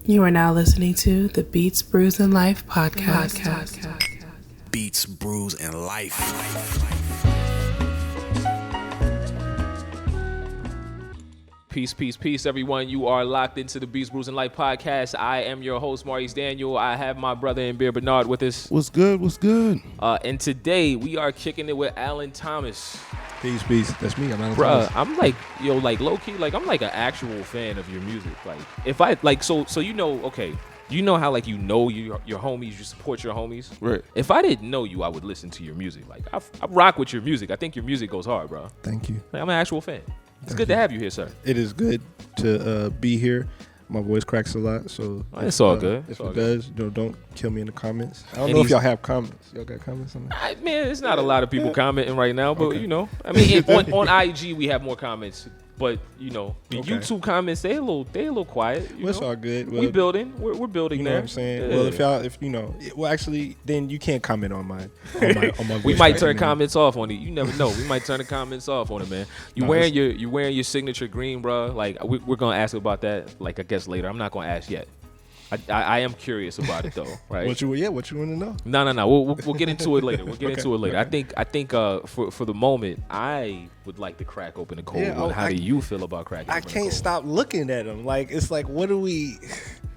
You are now listening to the Beats, Brews, and Life podcast. Beats, Brews, and Life. Peace, everyone. You are locked into the Beats, Brews, and Life podcast. I am your host, Maurice Daniel. I have my brother in beer, Bernard, with us. What's good? And today we are kicking it with Alan Thomas. Peace. That's me. I'm Alan Bruh, Thomas. I'm like, low key, like, I'm like an actual fan of your music. Like, if I, like, so you know, okay, you know how, like, you know your homies, you support your homies? Right. If I didn't know you, I would listen to your music. Like, I rock with your music. I think your music goes hard, bro. Thank you. Like, I'm an actual fan. It's good to have you here, sir. It is good to be here. My voice cracks a lot, so It's all good. If it does, don't kill me in the comments. I don't know if y'all have comments. Y'all got comments on that? Man, it's not a lot of people commenting right now, but you know, I mean, on IG we have more comments, but you know, the YouTube comments they a little quiet. It's all good. Well, we're building You know there. what I'm saying? Yeah. Well, if you know, well, actually, then you can't comment on my voice. We might right turn now. comments off on it. You never know. We might turn the comments off on it, man. You wearing your signature green, bro. Like we're gonna ask about that. Like I guess later. I'm not gonna ask yet. I am curious about it though, right? What you want to know? No. We'll get into it later. I think for the moment, I would like to crack open the cold one. How do you feel about cracking? I open the can't cold? stop looking at them. Like it's like, what do we?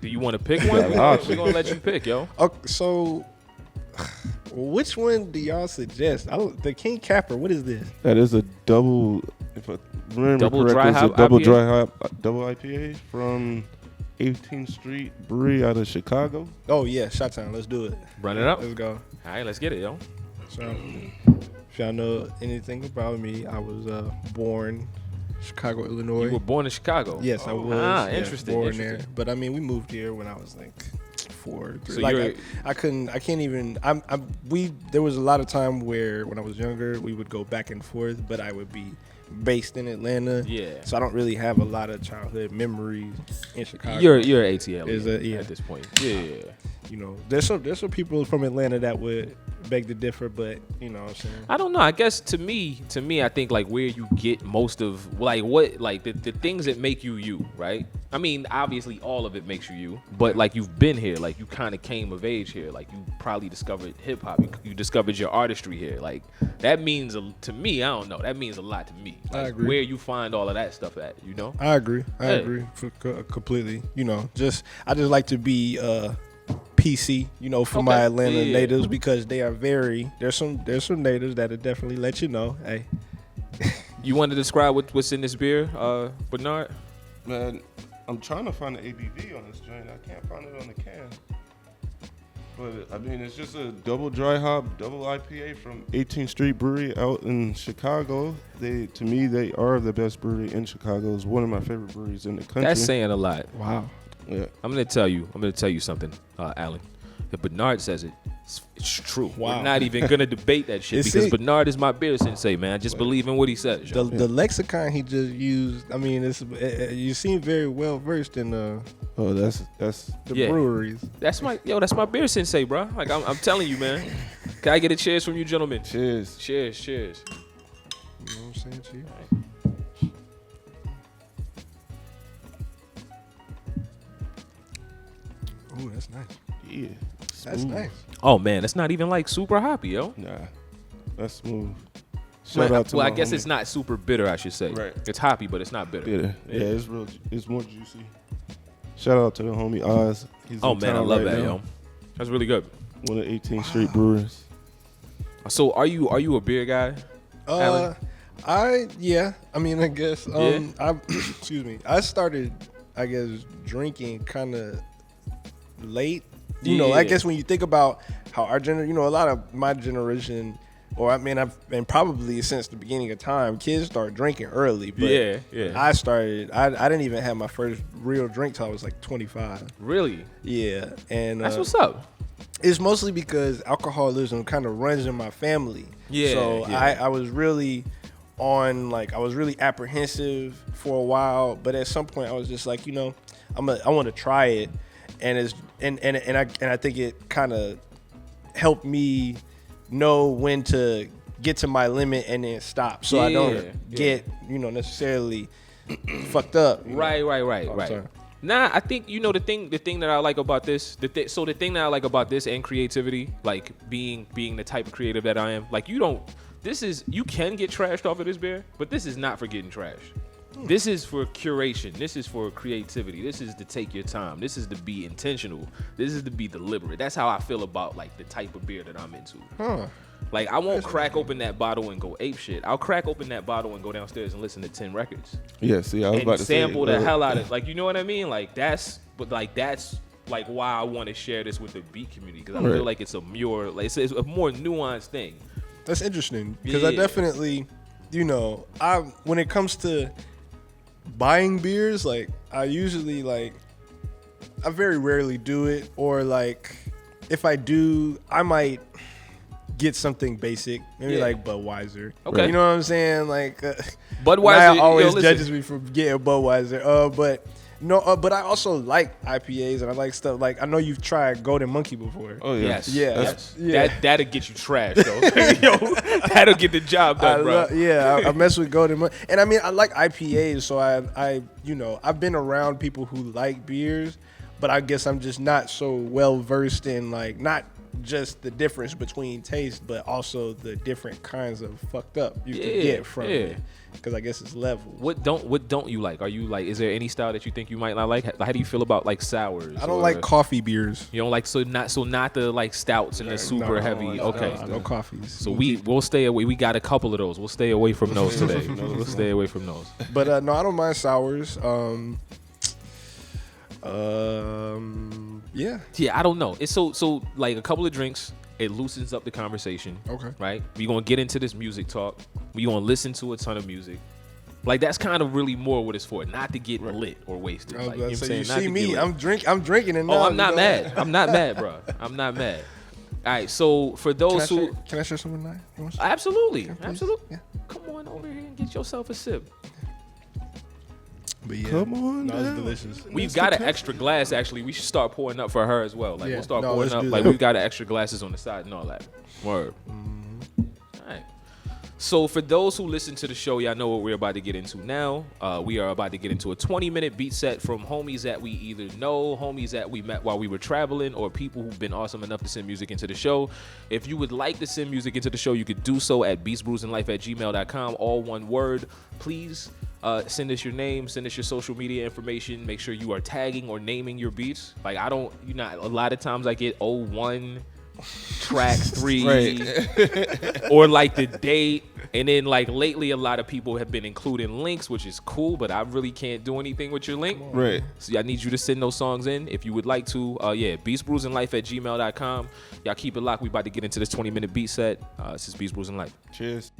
Do you want to pick one? We're gonna let you pick, yo. Okay, so which one do y'all suggest? The King Capper. What is this? That is a double. If I remember Double correctly, dry it's hop a double IPA? dry hop, double IPA from 18th Street Brewery out of Chicago. Oh yeah, Shot Town. Let's do it. Run it up. Let's go. All right, let's get it, yo. So, if y'all know anything about me, I was born Chicago, Illinois. You were born in Chicago. Yes, I was. Ah, Yeah, interesting. Born there, but I mean, we moved here when I was like 4, 3. So like I can't even. There was a lot of time where when I was younger, we would go back and forth, but I would be based in Atlanta. Yeah. So I don't really have a lot of childhood memories in Chicago. You're ATL Yeah. at this point. Yeah. You know, there's some people from Atlanta that would beg to differ, but you know what I'm saying. I don't know. I guess to me, I think like where you get most of like what like the things that make you, right? I mean, obviously all of it makes you, but like you've been here, like you kind of came of age here, like you probably discovered hip hop, you discovered your artistry here, like that means to me, I don't know, that means a lot to me. Like, I agree. Where you find all of that stuff at, you know? I agree completely. You know, I just like to be PC, you know, for my Atlanta natives because they are there's some natives that'll definitely let you know, hey. You want to describe what's in this beer, Bernard? Man, I'm trying to find the ABV on this joint. I can't find it on the can. But I mean, it's just a double dry hop, double IPA from 18th Street Brewery out in Chicago. To me, they are the best brewery in Chicago. It's one of my favorite breweries in the country. That's saying a lot. Wow. Yeah. I'm gonna tell you something, Alan. If Bernard says it, it's true. Wow. We're not even gonna debate that shit because Bernard is my beer sensei, man. I just believe in what he says. The lexicon he just used, I mean, you seem very well versed in that's the breweries. That's my beer sensei, bro. Like I'm telling you, man. Can I get a cheers from you, gentlemen? Cheers. Cheers. You know what I'm saying? Cheers. Ooh, that's nice. Yeah. That's Smooth. nice. Oh man, that's not even like super hoppy, yo. Nah, that's smooth. Shout out to well, my I guess homie. it's not super bitter, I should say. Right. It's hoppy, but it's not bitter. Bitter. Yeah, it's real. It's more juicy. Shout out to the homie Oz. He's Oh in man, I town love right that, now. yo. That's really good. One of 18th Street Brewers. So are you a beer guy? Alan? I mean, I guess. Excuse me. I started, I guess, drinking kind of late. You know, I guess when you think about how our generation, you know, a lot of my generation, or I mean, and probably since the beginning of time, kids start drinking early. But Yeah. I started. I didn't even have my first real drink till I was like 25. Really? Yeah, and That's what's up. it's mostly because alcoholism kind of runs in my family. Yeah. So yeah. I was really I was really apprehensive for a while, but at some point I was just like, you know, I want to try it, and I think it kind of helped me know when to get to my limit and then stop, so I don't get necessarily fucked up. Right. Sorry. Nah, I think the thing that I like about this, the thing that I like about this and creativity, like being the type of creative that I am, like you can get trashed off of this beer, but this is not for getting trashed. This is for curation. This is for creativity. This is to take your time. This is to be intentional. This is to be deliberate. That's how I feel about like the type of beer that I'm into. Like I won't crack open that bottle and go ape shit. I'll crack open that bottle and go downstairs and listen to 10 records. Yeah, see, I was about to sample the hell out of, like, you know what I mean? Like that's like why I want to share this with the beat community, because I feel like it's a more nuanced thing. That's interesting, because I definitely, when it comes to buying beers, like I usually I very rarely do it, or like if I do, I might get something basic, maybe like Budweiser. Okay, you know what I'm saying? Like Budweiser always judges me for getting Budweiser. But I also like IPAs, and I like stuff like, I know you've tried Golden Monkey before. Oh yes. Yeah. That'll get you trashed though. That'll get the job done, bro. I mess with Golden Monkey, and I mean I like IPAs, so I've been around people who like beers, but I guess I'm just not so well versed in like not just the difference between taste, but also the different kinds of fucked up you can get from it. Because I guess it's levels. What don't you like? Are you like? Is there any style that you think you might not like? How do you feel about like sours? I don't like coffee beers. You don't like not the like stouts and the super heavy. Okay, no coffees. So we'll stay away. We got a couple of those. We'll stay away from those today. We'll stay away from those. But no, I don't mind sours. Yeah, I don't know. It's so like a couple of drinks, it loosens up the conversation. Okay. Right? We're gonna get into this music talk. We're gonna listen to a ton of music. Like that's kind of really more what it's for, not to get lit or wasted. Like, you know what I'm saying? You see me, I'm drinking and I'm not mad. I'm not mad, bro. I'm not mad. All right, so for those can I share something tonight? Absolutely. Yeah. Come on over here and get yourself a sip. But yeah, come on, that was delicious. We've got an extra glass. Actually, we should start pouring up for her as well. Like we'll start pouring up. Like we've got an extra glasses on the side and all that. Word. All right. So for those who listen to the show, y'all know what we're about to get into now. We are about to get into a 20-minute beat set from homies that we either know, homies that we met while we were traveling, or people who've been awesome enough to send music into the show. If you would like to send music into the show, you could do so at beatsbrewsandlife@gmail.com, all one word. Please send us your name, send us your social media information. Make sure you are tagging or naming your beats. Like a lot of times I get 01 track 3 or like the date, and then like lately a lot of people have been including links, which is cool, but I really can't do anything with your link. Right. So I need you to send those songs in if you would like to. beatsbrewsandlife@gmail.com. Y'all keep it locked. We about to get into this 20-minute beat set. This is Beats Brews and Life. Cheers.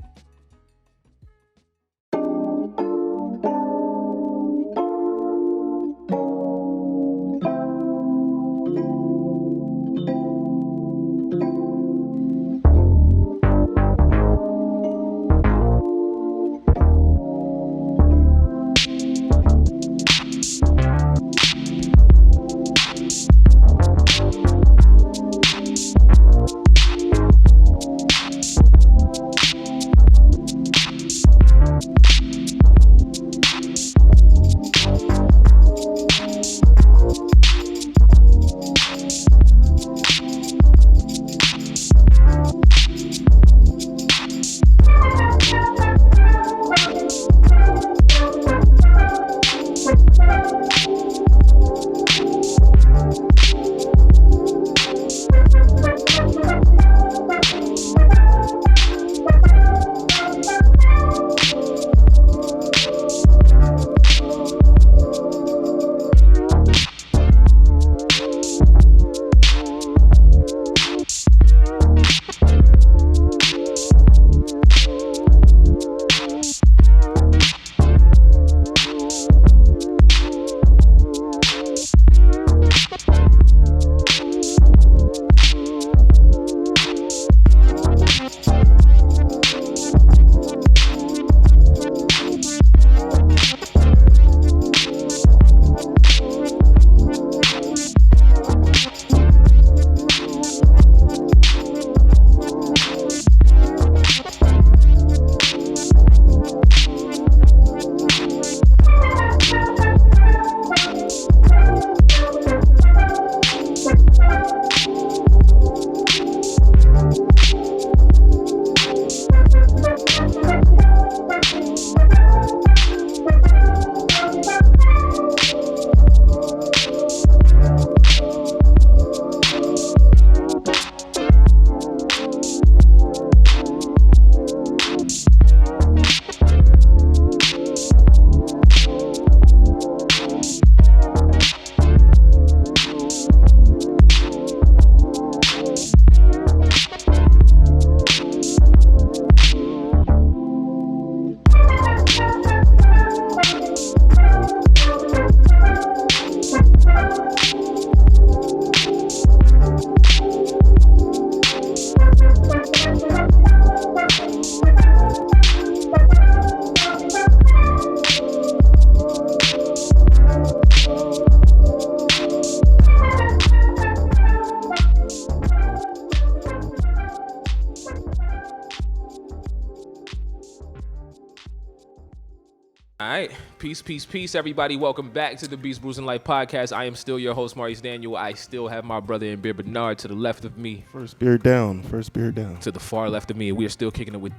right. Peace, everybody. Welcome back to the Beats, Brews, and Life podcast. I am still your host, Maurice Daniel. I still have my brother in beer, Bernard, to the left of me. First beer down. To the far left of me. And we are still kicking it with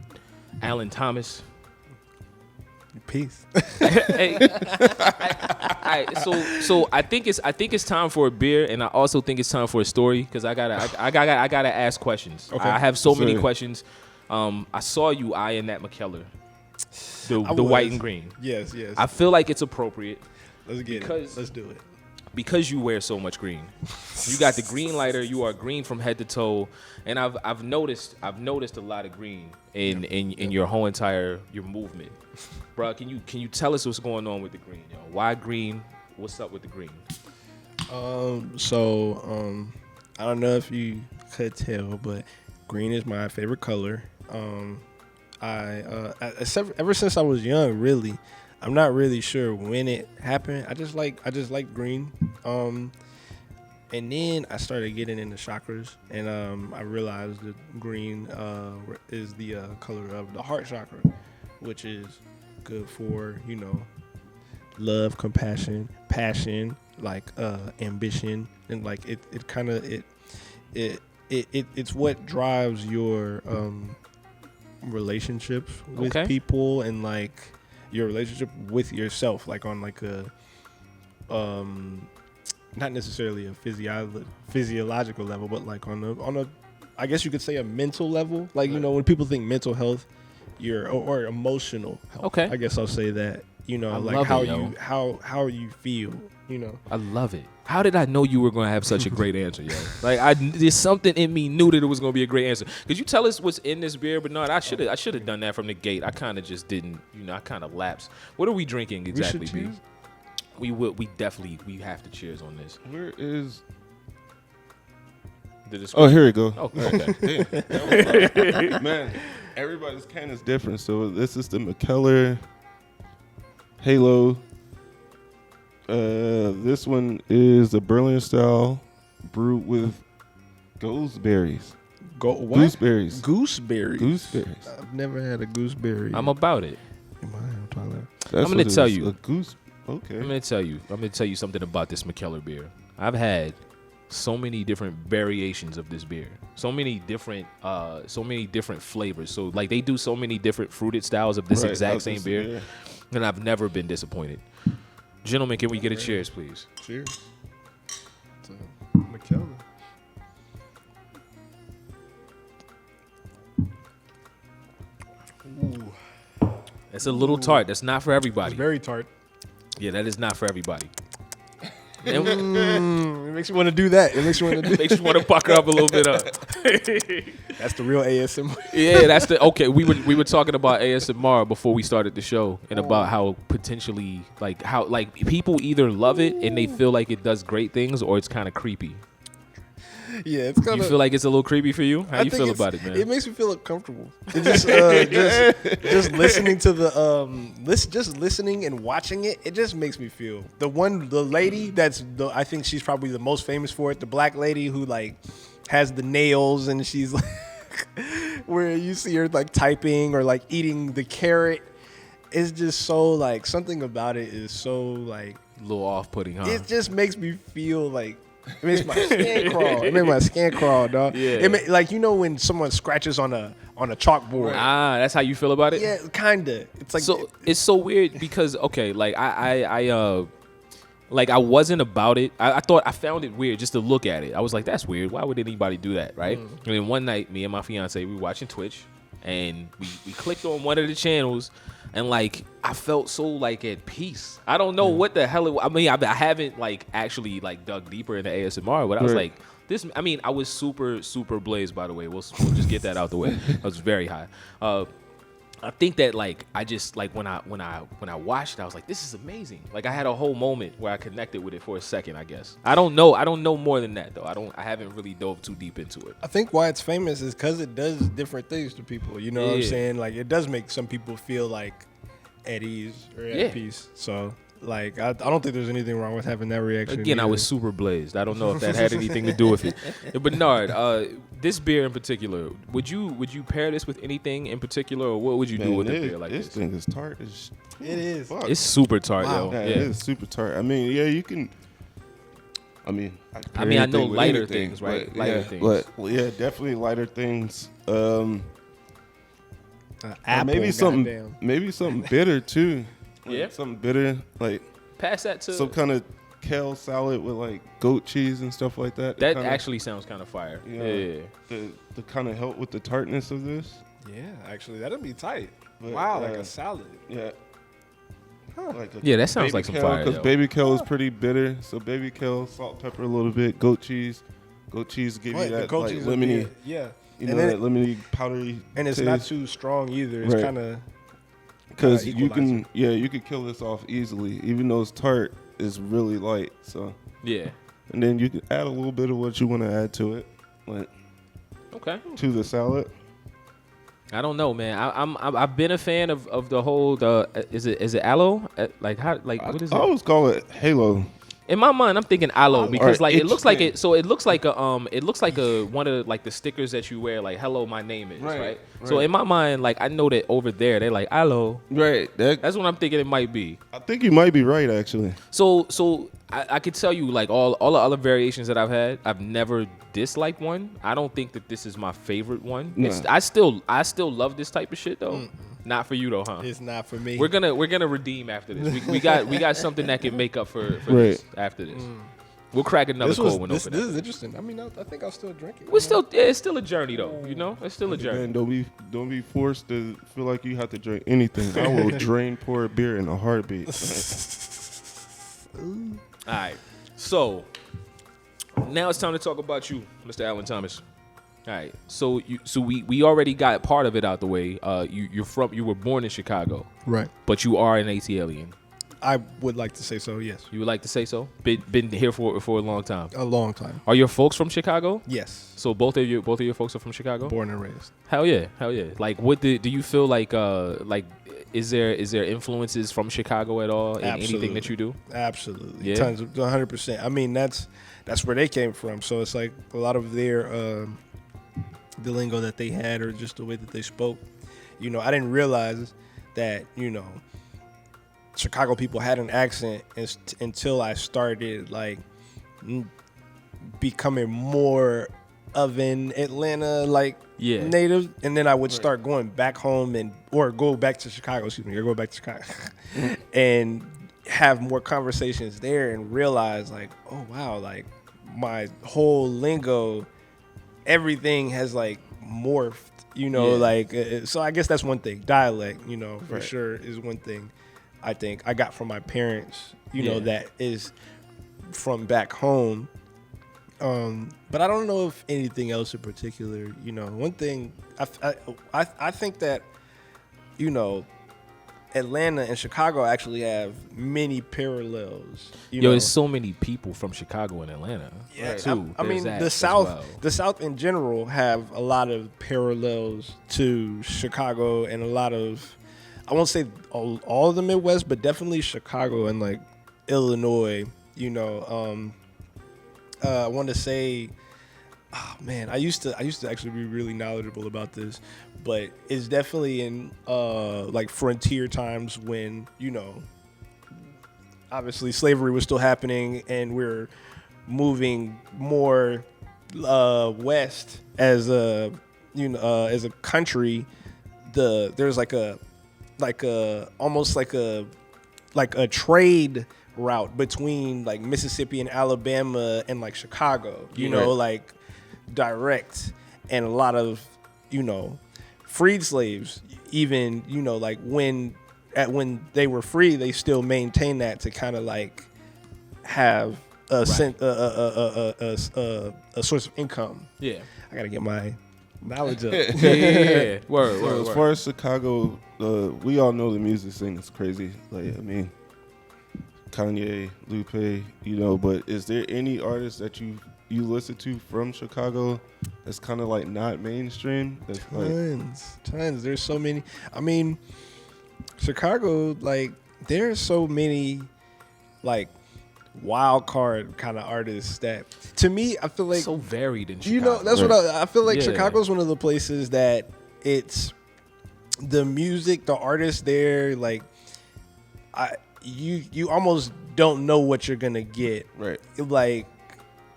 Alan Thomas. Peace. Hey, so I think it's time for a beer, and I also think it's time for a story because I gotta ask questions. Okay. I have so many questions. I saw you eyeing that Mikkeller, the white and green. Yes. I feel like it's appropriate. Let's get it. Let's do it. Because you wear so much green. You got the green lighter. You are green from head to toe, and I've noticed a lot of green in your whole entire movement, bro. Can you tell us what's going on with the green, yo? Why green? What's up with the green? So I don't know if you could tell, but green is my favorite color. Ever since I was young, really. I'm not really sure when it happened. I just like green. And then I started getting into chakras, and I realized that green is the color of the heart chakra, which is good for, love, compassion, passion, like ambition, and like it's what drives your relationships with people, and like your relationship with yourself, like on like a not necessarily a physiological level, but like on a I guess you could say a mental level, like when people think mental health, or emotional health. Okay, I guess I'll say that. Like how you feel. I love it. How did I know you were gonna have such a great answer, yo? Like there's something in me knew that it was gonna be a great answer. Could you tell us what's in this beer, Bernard? I should have done that from the gate. I kind of just didn't. I kind of lapsed. What are we drinking exactly, B? We have to cheers on this. Where is? Oh, here we go. Oh, okay. Man, everybody's can is different. So this is the Mikkeller Hallo. This one is the Berliner style brewed with gooseberries. What? Gooseberries. Gooseberries. I've never had a gooseberry. I'm about it. I'm going to tell you. Okay. I'm going to tell you something about this Mikkeller beer. I've had so many different variations of this beer. So many different flavors. So like they do so many different fruited styles of this exact same beer. Yeah. And I've never been disappointed. Gentlemen, can we get a cheers, please? Cheers. To Mikkeller. Ooh. It's a little tart. That's not for everybody. It's very tart. Yeah, that is not for everybody. It makes you want to do that. It makes you want to makes you want to pucker up a little bit up. That's the real ASMR. Yeah, that's the okay. We were talking about ASMR before we started the show, and about how potentially how people either love it and they feel like it does great things, or it's kind of creepy. Yeah, it's kind of. You feel like it's a little creepy for you? How you feel about it, man? It makes me feel uncomfortable. It just listening to the listening and watching it. It just makes me feel the lady I think she's probably the most famous for it. The black lady who like has the nails, and she's like where you see her like typing or like eating the carrot. It's just so like something about it is so like a little off-putting, huh? It just makes me feel like. It makes my skin crawl. It makes my skin crawl, dog. Yeah. When someone scratches on a chalkboard. Ah, that's how you feel about it? Yeah, kinda. It's like it's so weird because like I wasn't about it. I thought I found it weird just to look at it. I was like, that's weird. Why would anybody do that, right? And then one night, me and my fiance, we were watching Twitch, and we clicked on one of the channels, and like I felt so like at peace. I don't know what the hell it was. I mean, I haven't like actually like dug deeper into ASMR, but I was like this. I mean, I was super blazed, by the way. We'll just get that out the way. I was very high. I think that like I just like when I watched it, I was like, this is amazing. Like I had a whole moment where I connected with it for a second, I guess. I don't know more than that though. I haven't really dove too deep into it. I think why it's famous is because it does different things to people. You know what I'm saying? Like it does make some people feel like at ease or at peace. So Like I don't think there's anything wrong with having that reaction. Again, I was super blazed. I don't know if that had anything to do with it. Bernard, this beer in particular, would you pair this with anything in particular, or what would you do with a beer like this? This thing is tart. It is. Fuck. It's super tart, Wow. yo. Yeah, it is super tart. I mean, yeah, you can. I mean, I know lighter things, right? Lighter things. But yeah, definitely lighter things. Apple, maybe goddamn. something bitter too. Like, Yeah? something bitter, like Pass that to some kind of kale salad with like goat cheese and stuff like that. that. Kinda, Actually sounds kind of fire. you know, Yeah. to kind of help with the tartness of this. Yeah, actually, that'd be tight. But, Wow, like a salad. Yeah. Like Yeah, that sounds like some fire, Because yo. baby kale is pretty bitter, so baby kale, salt, pepper a little bit, goat cheese give Right, you the that goat like cheese would lemony, be- yeah. you And know, then- that lemony powdery. And it's taste. not too strong either. It's Right. kind of Because you equalizer. you can kill this off easily, even though it's tart. It's really light, so Yeah. and then you can add a little bit of what you want to add to it, like Okay. to the salad. I don't know, man. I've been a fan of the whole is it aloe? Like how what is I it? always call it Halo. In my mind, I'm thinking aloe because Or like it looks like itch. it. So it looks like a one of like the stickers that you wear, like "Hello, my name is." Right. So right. in my mind, like I know that over there they're like aloe. Right. That's what I'm thinking it might be. I think you might be right, actually. So I could tell you like all the other variations that I've had, I've never disliked one. I don't think that this is my favorite one. Nah. I still love this type of shit though. Not for you though, huh? it's not for me. We're gonna redeem after this. We got something that can make up for Right. this after this. We'll crack another cold one this open. is interesting. I mean, I think I'll still drink it. We're still, it's still a journey though. You know, it's still a journey. Man, don't be forced to feel like you have to drink anything. I will drain pour beer in a heartbeat. All right, so now it's time to talk about you, Mr. Alan Thomas. All right, so we already got part of it out the way. You were born in Chicago, Right. but you are an ATLian. I would like to say so. Yes. You would like to say so? Been here for a long time. A long time. Are your folks from Chicago? Yes. So both of your folks are from Chicago? Born and raised. Hell yeah. Like what do you feel like is there influences from Chicago at all in anything that you do? Absolutely. Yeah? Tons of 100%. I mean, that's where they came from. So it's like a lot of their the lingo that they had or just the way that they spoke. You know, I didn't realize that, you know, Chicago people had an accent until I started like becoming more of an Atlanta native, and then I would start going back home or go back to Chicago, and have more conversations there and realize like, oh wow, like my whole lingo, everything has like morphed, you know, like so I guess that's one thing. Dialect, you know, for sure is one thing I think I got from my parents, you know, that is from back home. But I don't know if anything else in particular, you know. One thing I think that, you know, Atlanta and Chicago actually have many parallels. You know? There's so many people from Chicago and Atlanta. Yeah, too. I mean, There's that the as South, well. the South in general have a lot of parallels to Chicago and a lot of, I won't say all of the Midwest, but definitely Chicago and like Illinois. You know, I want to say, oh man, I used to actually be really knowledgeable about this, but it's definitely in like frontier times when, you know, obviously slavery was still happening and we're moving more west as a country. There's almost like a trade route between like Mississippi and Alabama and like Chicago, you know, like direct, and a lot of, you know, freed slaves, even, you know, like when they were free, they still maintain that to kind of like have a source of income. Yeah. I gotta get my knowledge up. Yeah. Word. As far as Chicago, we all know the music scene is crazy. Like, I mean, Kanye, Lupe, you know, but is there any artist that you listen to from Chicago that's kind of like not mainstream? That's Tons. There's so many. I mean, Chicago, like, there's so many like wild card kind of artists that, to me, I feel like so varied in Chicago. you know, that's what I feel like. Yeah. Chicago's one of the places that it's the music, the artists there, like you almost don't know what you're gonna get. Right. Like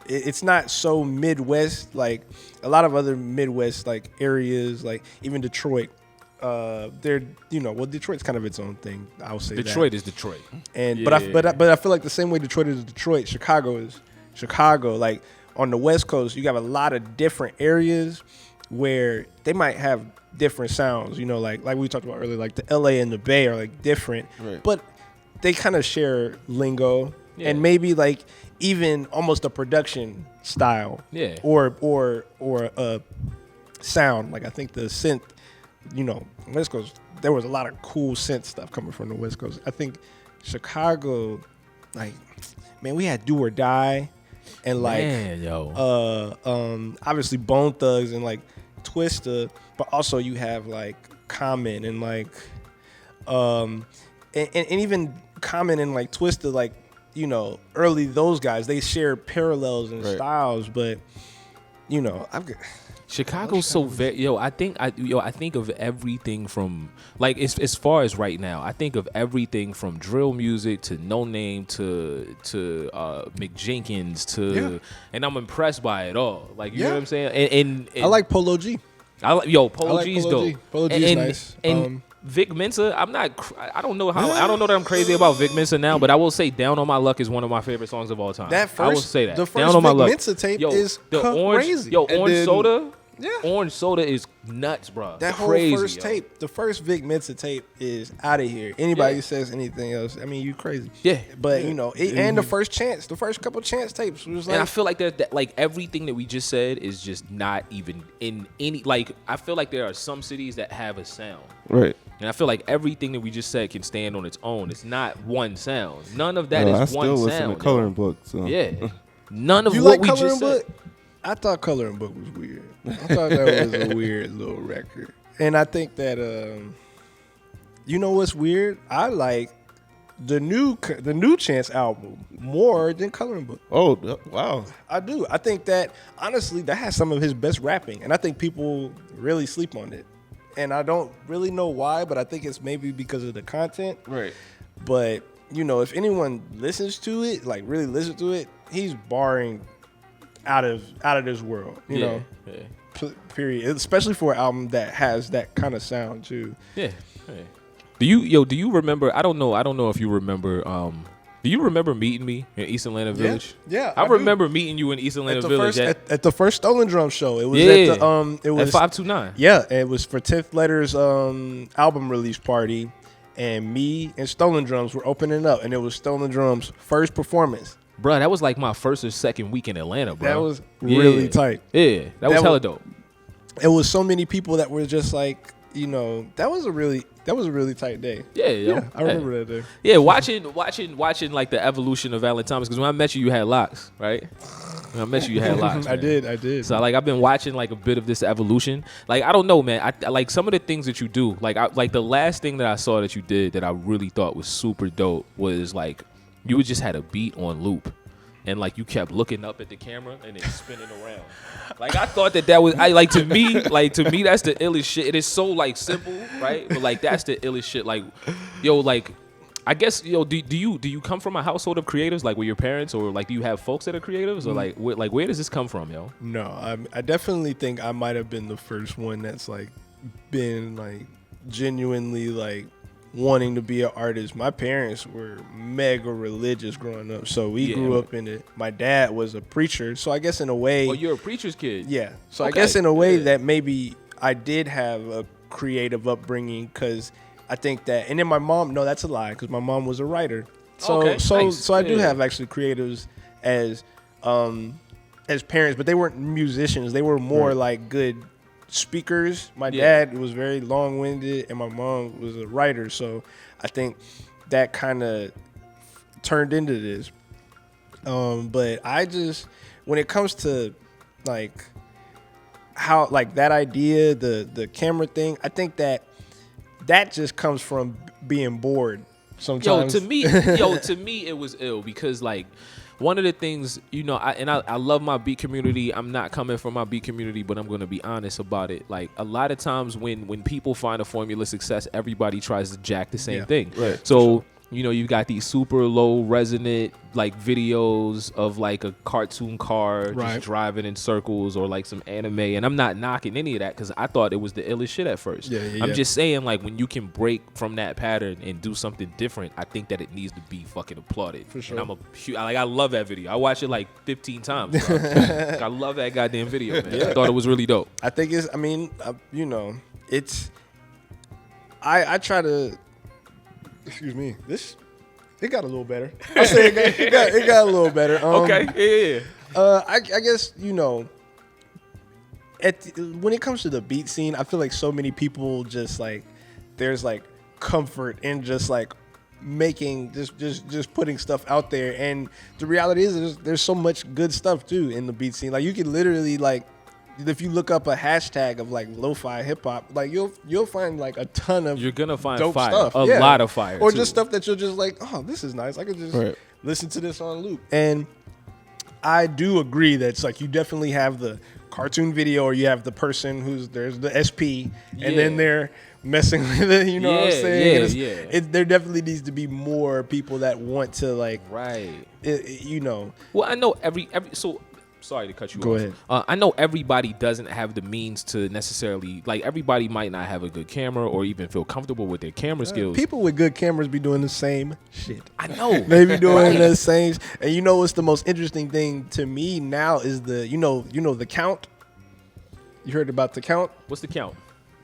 it's not so Midwest like a lot of other Midwest like areas, like even Detroit. They're Detroit's kind of its own thing. I'll say Detroit that. is Detroit. And Yeah. but I feel like the same way Detroit is Detroit, Chicago is Chicago. Like on the West Coast, you have a lot of different areas where they might have different sounds. You know, like we talked about earlier, like the LA and the Bay are like different, Right. but they kind of share lingo Yeah. and maybe like even almost a production style. Yeah. Or a sound. Like I think the synth, West Coast, there was a lot of cool synth stuff coming from the West Coast. I think Chicago, like, man, we had Do or Die and like Man, yo. obviously Bone Thugs and like Twista, but also you have like Common and like and even Common and like Twista, like, early those guys, they share parallels and Right. styles, but I've got Chicago's so very I think of everything from like as far as right now. I think of everything from drill music to No Name to Mick Jenkins to and I'm impressed by it all. Like you know what I'm saying? And I like Polo G. Polo I like G's Polo G. dope. Polo G is nice. And Vic Mensa, I don't know that I'm crazy about Vic Mensa now, but I will say Down on My Luck is one of my favorite songs of all time. I will say that. The first Down on My Vic Luck. Mensa tape is crazy. Orange then- Soda. Yeah. Orange Soda is nuts, bro. That crazy, whole first tape, the first Vic Mensa tape is out of here. Anybody who says anything else, I mean, you crazy. Yeah. But, and the first couple Chance tapes was like. And I feel like that like everything that we just said is just not even in any, like, I feel like there are some cities that have a sound. Right. And I feel like everything that we just said can stand on its own. It's not one sound. None of that I is still one listen sound. to Coloring Book. So. Yeah. None of You what like we Coloring just Book? said. I thought Coloring Book was weird. I thought that was a weird little record. And I think that, you know what's weird? I like the new Chance album more than Coloring Book. Oh, wow. I do. I think that, honestly, that has some of his best rapping. And I think people really sleep on it. And I don't really know why, but I think it's maybe because of the content. Right. But, if anyone listens to it, like really listen to it, he's barring out of this world, you know. Yeah. Period. Especially for an album that has that kind of sound too. Yeah. Do you remember, I don't know if you remember, do you remember meeting me in East Atlanta Village? Yeah. I remember meeting you in East Atlanta Village at the first Stolen Drum show. It was at it was 529. Yeah, it was for 10th Letter's album release party, and me and Stolen Drums were opening up, and it was Stolen Drums' first performance. Bro, that was like my first or second week in Atlanta, bro. That was really tight. Yeah, that was hella dope. It was so many people that were just like, that was a really tight day. Yeah, I remember that day. Yeah, watching like the evolution of Valentines, because when I met you, you had locks, right? When I met you, you had locks. I man. did. So like I've been watching like a bit of this evolution. Like I don't know, man. I like some of the things that you do. Like the last thing that I saw that you did that I really thought was super dope was like you just had a beat on loop. And like you kept looking up at the camera and then spinning around. Like I thought that was to me that's the illest shit. It is so like simple, right? But like that's the illest shit. Like, like I guess do you come from a household of creatives, like with your parents, or like do you have folks that are creatives, or like where does this come from, yo? No, I definitely think I might have been the first one that's like been like genuinely like wanting to be an artist. My parents were mega religious growing up, so we grew up in it. My dad was a preacher, so I guess in a way. Oh, you're a preacher's kid. Yeah, so Okay. I guess in a way that maybe I did have a creative upbringing, because I think that, and then my mom. No, that's a lie, because my mom was a writer. So Okay, nice. so I do Yeah. have actually creatives as parents, but they weren't musicians. They were more like good speakers. My dad was very long-winded, and my mom was a writer, so I think that kind of turned into this. But I just, when it comes to like how like that idea, the camera thing, I think that just comes from being bored. sometimes. To me, it was ill because like one of the things, I love my beat community. I'm not coming from my beat community, but I'm going to be honest about it. Like a lot of times when people find a formula of success, everybody tries to jack the same thing. Right. So, you got these super low resonant like videos of like a cartoon car just driving in circles or like some anime. And I'm not knocking any of that because I thought it was the illest shit at first. I'm just saying like when you can break from that pattern and do something different, I think that it needs to be fucking applauded. For sure. And I love that video. I watched it like 15 times. Bro. I love that goddamn video, man. I thought it was really dope. I think I try to. Excuse me. It got a little better. I say it got a little better. Okay. Yeah. I guess when it comes to the beat scene, I feel like so many people just like there's like comfort in just like making just putting stuff out there, and the reality is there's so much good stuff too in the beat scene. Like you can literally like. If you look up a hashtag of like lo-fi hip hop, like you'll find like a ton of you're gonna find dope fire, stuff. a lot of fire, or too. just stuff that you're just like, oh, this is nice. I could just listen to this on loop. And I do agree that it's like you definitely have the cartoon video, or you have the person there's the SP, and then they're messing with it. You know what I'm saying? There definitely needs to be more people that want to like, Well, I know every so. Sorry to cut you off. Go ahead. I know everybody doesn't have the means to necessarily, like everybody might not have a good camera or even feel comfortable with their camera skills. People with good cameras be doing the same shit. I know. They be doing the same. And what's the most interesting thing to me now is the the count. You heard about the count? What's the count?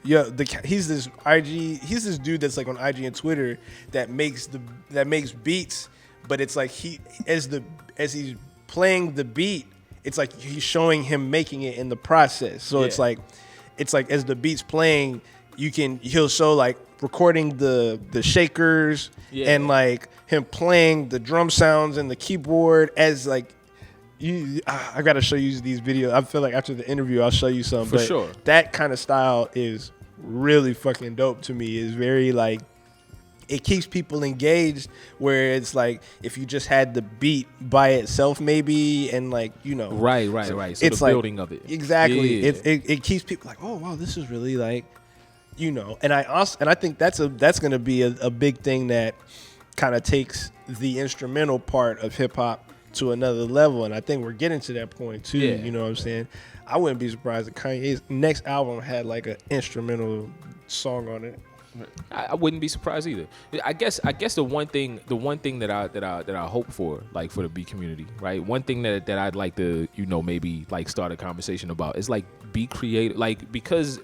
Yeah, he's this dude that's like on IG and Twitter that makes beats, but it's like as he's playing the beat, it's like he's showing him making it in the process. So it's like as the beat's playing, he'll show like recording the shakers and like him playing the drum sounds and the keyboard as like I gotta show you these videos. I feel like after the interview I'll show you some. For sure. That kind of style is really fucking dope to me. It's very like it keeps people engaged, where it's like if you just had the beat by itself maybe, and like right. So it's the like, building of it, exactly. It keeps people like, oh wow, this is really like and I think that's gonna be a big thing that kind of takes the instrumental part of hip hop to another level, and I think we're getting to that point too. You know what I'm saying? I wouldn't be surprised if Kanye's next album had like an instrumental song on it. I wouldn't be surprised either. I guess the one thing that I hope for, like for the beat community, right? One thing that I'd like to maybe like start a conversation about is like be creative, like because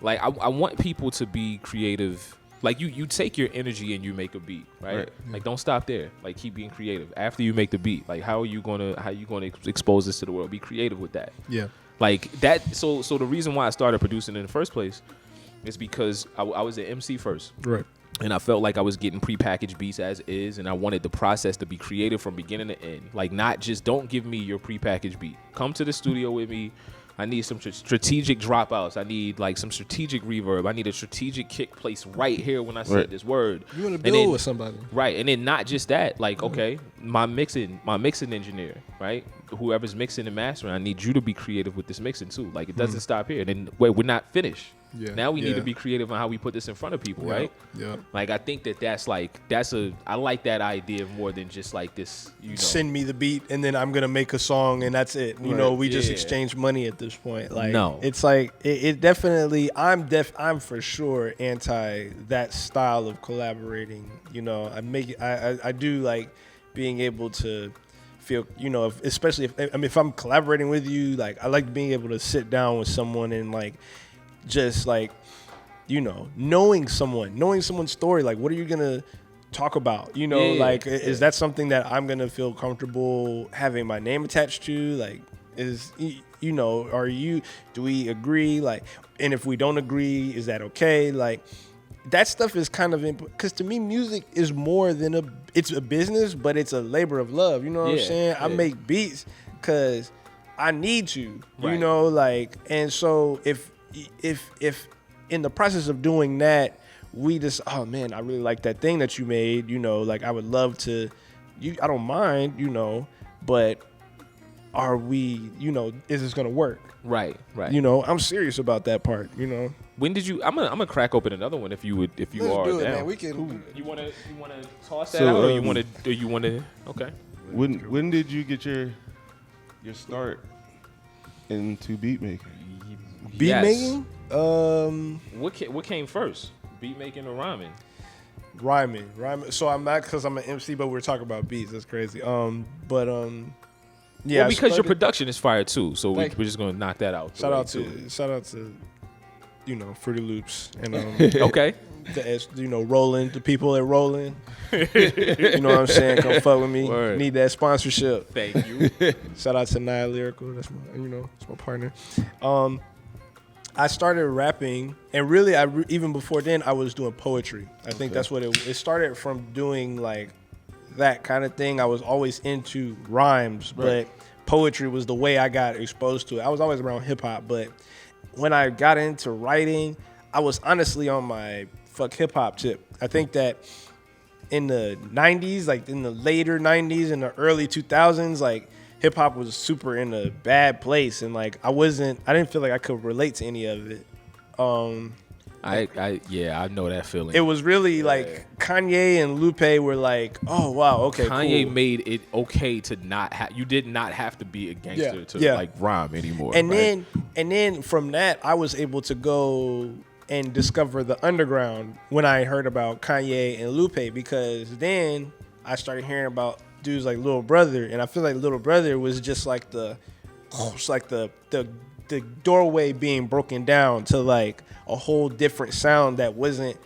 like I want people to be creative. Like you take your energy and you make a beat, right? Like don't stop there. Like keep being creative after you make the beat. Like how you gonna expose this to the world? Be creative with that. Yeah. Like that. So the reason why I started producing in the first place. It's because I was an MC first. Right. And I felt like I was getting prepackaged beats as is, and I wanted the process to be creative from beginning to end. Like not just don't give me your prepackaged beat. Come to the studio with me. I need some strategic dropouts. I need like some strategic reverb. I need a strategic kick placed right here when I say this word. You want to build with somebody. Right. And then not just that, like, okay, my mixing engineer, right? Whoever's mixing and mastering, I need you to be creative with this mixing too. Like it doesn't stop here. And then we're not finished. Yeah. Now we need to be creative on how we put this in front of people, right? Yeah. Like I think I like that idea more than just like this, Send me the beat and then I'm gonna make a song and that's it. We just exchange money at this point. Like no. It's like it definitely I'm for sure anti that style of collaborating. I do like being able to feel, especially if I'm collaborating with you, like I like being able to sit down with someone and like just like knowing someone's story, like what are you gonna talk about, is that something that I'm gonna feel comfortable having my name attached to, like do we agree, like, and if we don't agree, is that okay? Like that stuff is kind of because to me music is more than it's a business, but it's a labor of love, what I'm saying? I make beats because I need to, like, and so if in the process of doing that, we just, oh man, I really like that thing that you made, you know, like I would love to, I don't mind, you know, but are we, you know, is this gonna work? Right. You know, I'm serious about that part, you know. When did you? I'm gonna crack open another one if you are Let's down. do it, man. We can. Cool. You wanna toss that So, out, or you wanna? Okay. When did you get your start into beat making? Beat Yes. making? What came first? Beat making or rhyming? Rhyming. So I'm not, because I'm an MC, but we're talking about beats. That's crazy. Yeah. Well, because your production is fire too, so we're Thank you. just gonna knock that out. Shout out to, you know, Fruity Loops and Okay. you know, Rolling, the people at Rolling. You know what I'm saying? Come fuck with me. Word. Need that sponsorship. Thank you. Shout out to Nia Lyrical. That's my partner. I started rapping, and really, even before then, I was doing poetry. I think that's what it started from, doing like that kind of thing. I was always into rhymes, but poetry was the way I got exposed to it. I was always around hip hop, but when I got into writing, I was honestly on my fuck hip hop tip. I think that in the 90s, like in the later 90s and the early 2000s, like hip hop was super in a bad place, and like I didn't feel like I could relate to any of it. I know that feeling. It was really like Kanye and Lupe were like, oh wow, okay, Kanye cool. made it okay to not have. You did not have to be a gangster to like rhyme anymore. And right? then from that, I was able to go and discover the underground when I heard about Kanye and Lupe, because then I started hearing about dudes like Little Brother, and I feel like Little Brother was just like the doorway being broken down to like a whole different sound that wasn't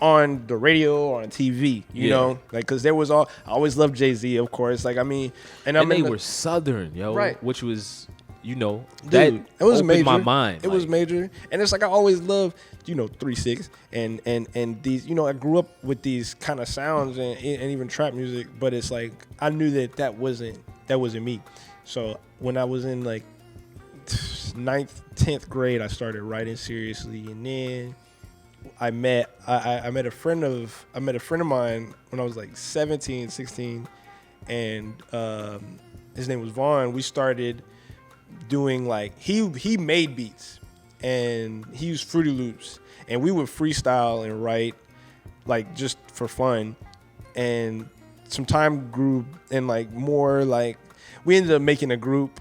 on the radio or on TV, you know, like, because there was I always loved Jay-Z, of course, like, I mean, and they were Southern, yo, right, which was, you know, dude, that it was opened major. my mind. It was major, and it's like I always loved, you know, 3-6 and these, you know, I grew up with these kind of sounds and even trap music, but it's like I knew that wasn't me. So when I was in like 9th, 10th grade, I started writing seriously, and then I met a friend of mine when I was like 17, 16, and his name was Vaughn. We started doing like he made beats, and he used Fruity Loops, and we would freestyle and write like just for fun, and some time grew, and like more like we ended up making a group.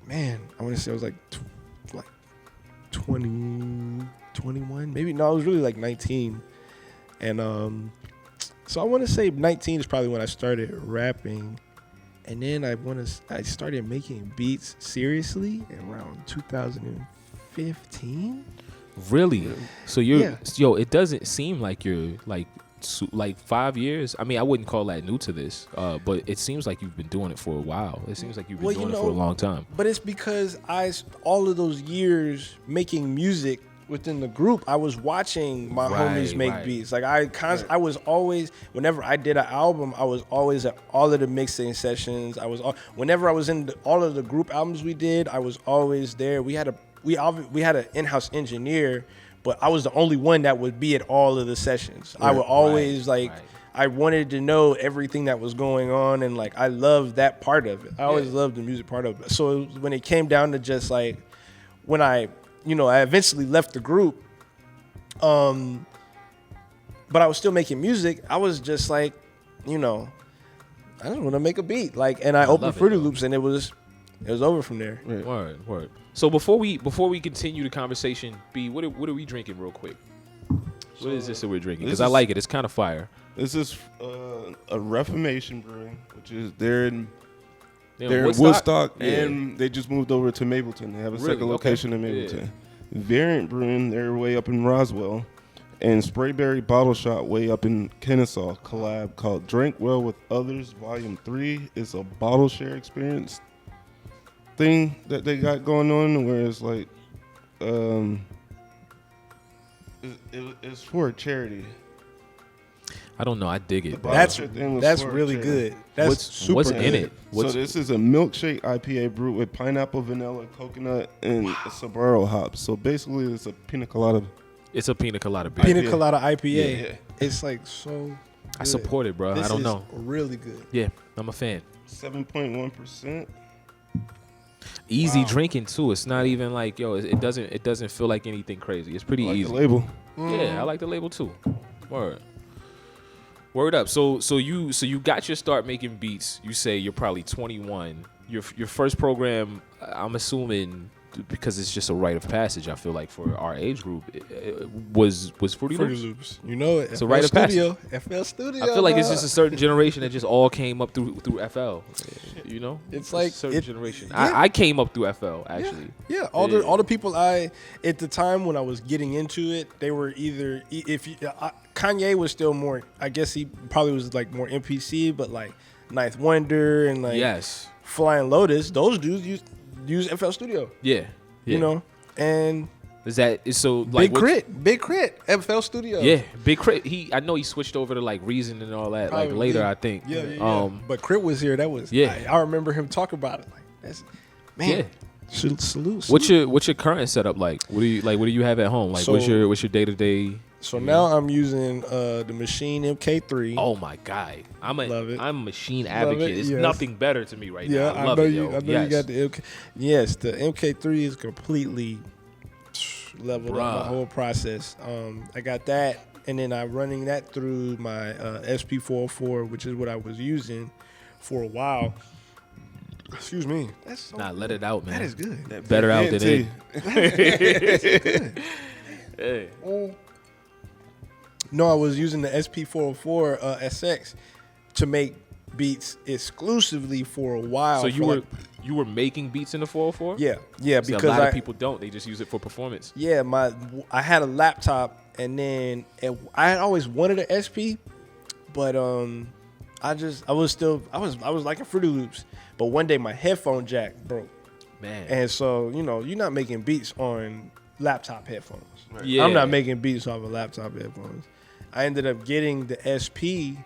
Man, I want to say it was like 20, 21, maybe. No, I was really like 19. And so I want to say 19 is probably when I started rapping. And then I started making beats seriously around 2015. Really? So yo, it doesn't seem like you're like 5 years. I mean, I wouldn't call that new to this, but it seems like you've been doing it for a while. It seems like you've been doing it for a long time. But it's because all of those years making music within the group, I was watching my homies make beats. Like I was always, whenever I did an album, I was always at all of the mixing sessions. Whenever I was in all of the group albums we did, I was always there. We had an in-house engineer, but I was the only one that would be at all of the sessions. I would always I wanted to know everything that was going on, and like I loved that part of it. I always loved the music part of it. So when it came down to just like when I eventually left the group, but I was still making music. I was just like, I just want to make a beat, like, and I opened Fruity Loops, and it was over from there. Word. So before we continue the conversation, B, what are we drinking real quick? What is this that we're drinking? Because I like it. It's kind of fire. This is a Reformation Brewing, which is they're in Woodstock? Woodstock, and they just moved over to Mableton. They have a second location in Mableton. Yeah. Variant Brewing, they're way up in Roswell. And Sprayberry Bottle Shop way up in Kennesaw. Collab called Drink Well With Others Volume 3. It's a bottle share experience thing that they got going on, where it's like it's for a charity. I don't know. I dig it. That's really good. That's what's good. in it? So this is a milkshake IPA brewed with pineapple, vanilla, coconut, and Sabaro hops. So basically, it's a pina colada It's a pina colada beer. Pina colada IPA. Yeah. It's like so good. I support it, bro. This I don't is know. really good. Yeah, I'm a fan. 7.1%. Easy drinking too. It's not even like it doesn't feel like anything crazy. It's pretty Like easy. the label. Yeah, I like the label too. Word up. So you got your start making beats. You say you're probably 21. Your first program, I'm assuming, because it's just a rite of passage. I feel like for our age group, it was Fruity Loops. Loops. You know it. It's a rite of passage. FL Studio. I feel like it's just a certain generation that just all came up through FL. You know, It's like a certain generation. yeah. I came up through FL actually. Yeah, all the people at the time when I was getting into it, they were either Kanye was still more. I guess he probably was like more MPC, but like Ninth Wonder and like Yes. Flying Lotus, those dudes use FL Studio. Yeah. You know, and Is so like Big Crit, FL Studio. Yeah, Big Crit. I know he switched over to like Reason and all that Probably. like later. I think. Yeah. But Crit was here. That was I remember him talking about it. Like that's man. Yeah. Salute. What's your current setup like? What do you have at home? Like So- what's your day to day? So now I'm using the Machine MK3. Oh my god, Love it. I'm a machine Love advocate. it, It's yes. nothing better to me right Yeah, now. I love know it, you. yo. I know Yes. you got the MK. Yes, the MK3 is completely leveled up my whole process. I got that, and then I'm running that through my SP404, which is what I was using for a while. Excuse me. That's so Let it out, man. That is good. Better out than in. Hey. No, I was using the SP404 SX to make beats exclusively for a while. So you were making beats in the 404? Yeah, See, because a lot of people don't. They just use it for performance. Yeah, I had a laptop, and then I had always wanted an SP, but I was liking Fruity Loops, but one day my headphone jack broke, Man. and so you're not making beats on laptop headphones. Right? Yeah. I'm not making beats off of laptop headphones. I ended up getting the SP,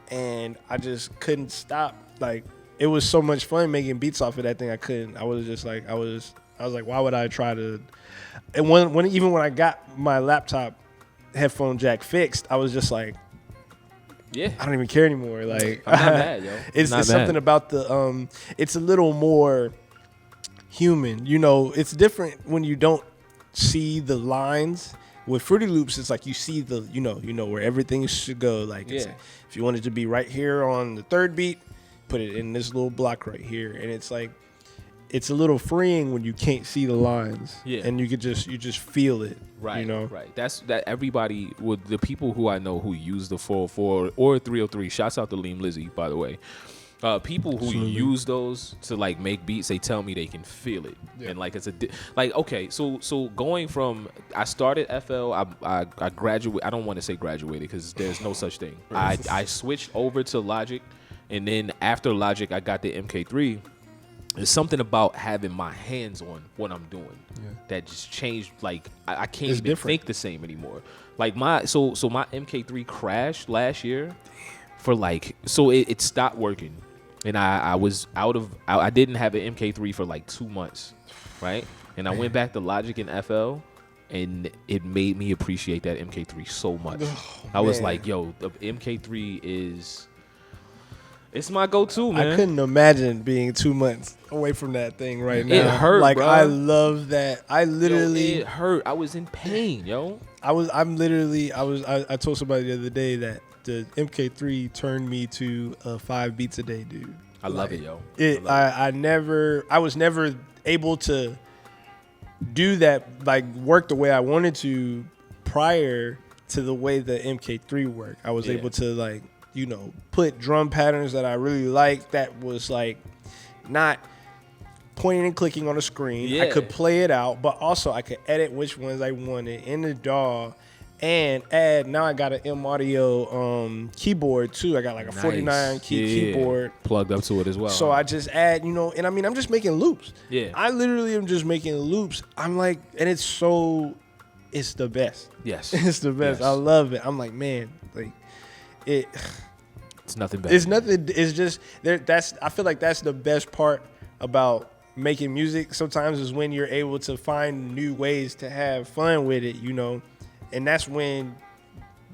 and I just couldn't stop. Like it was so much fun making beats off of that thing. I couldn't. I was just like I was like, why would I try to? And when I got my laptop headphone jack fixed, I was just like, Yeah. I don't even care anymore. Like I'm not mad, yo. It's something about the it's a little more human. It's different when you don't see the lines. With Fruity Loops, it's like you see the where everything should go. Like if you want it to be right here on the third beat, put it in this little block right here, and it's like it's a little freeing when you can't see the lines. Yeah. And you just feel it. Right. Right. That's that. Everybody with the people who I know who use the 404 or 303. Shouts out to Liam Lizzy, by the way. People who use those to like make beats, they tell me they can feel it, and like it's okay. So going from I started FL, I graduated. I don't want to say graduated because there's no such thing. I switched over to Logic, and then after Logic, I got the MK3. There's something about having my hands on what I'm doing that just changed. Like I can't even think the same anymore. Like my MK3 crashed last year for it stopped working. And I didn't have an MK3 for like 2 months, right? And I went back to Logic and FL, and it made me appreciate that MK3 so much. I was like, yo, the MK3 it's my go-to, man. I couldn't imagine being 2 months away from that thing right now. It hurt, like, bro. I love that. I literally, it hurt. I was in pain, yo. I told somebody the other day that the MK3 turned me to 5 beats a day, dude. I love it, yo. I was never able to do that, like work the way I wanted to prior to the way the MK3 worked. I was able to put drum patterns that I really liked that was like not pointing and clicking on a screen. Yeah. I could play it out, but also I could edit which ones I wanted in the DAW and add. Now I got an M Audio keyboard too. I got like a 49 keyboard plugged up to it as well. So I just add, and I mean, I'm just making loops. Yeah. I literally am just making loops. I'm like, and it's the best. Yes. It's the best. Yes. I love it. I'm like, man, like it's nothing better. It's nothing. It's just I feel like that's the best part about making music. Sometimes is when you're able to find new ways to have fun with it, and that's when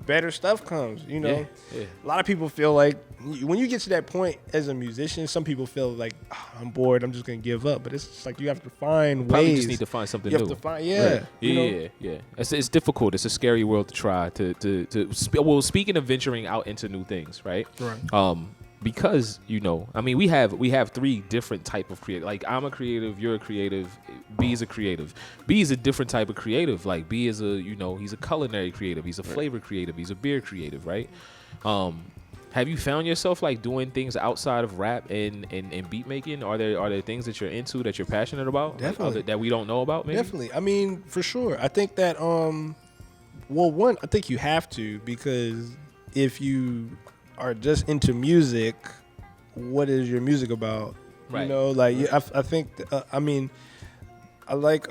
better stuff comes, you know. Yeah. A lot of people feel like when you get to that point as a musician, some people feel like, oh, I'm bored, I'm just gonna give up. But it's just like you have to find Probably ways. just need to find something you new. have to find, Right. you know? Yeah. It's difficult. It's a scary world to try well, speaking of venturing out into new things, right? Right. Because I mean, we have three different type of creative. Like I'm a creative, you're a creative, B is a creative. B is a different type of creative. Like B is he's a culinary creative, he's a flavor creative, he's a beer creative, right? Have you found yourself like doing things outside of rap and beat making? Are there things that you're into that you're passionate about? Definitely. Like, that we don't know about? Maybe? Definitely. I mean, for sure. I think that one, I think you have to, because if you are just into music, what is your music about? Right. You know, like I think I mean, I like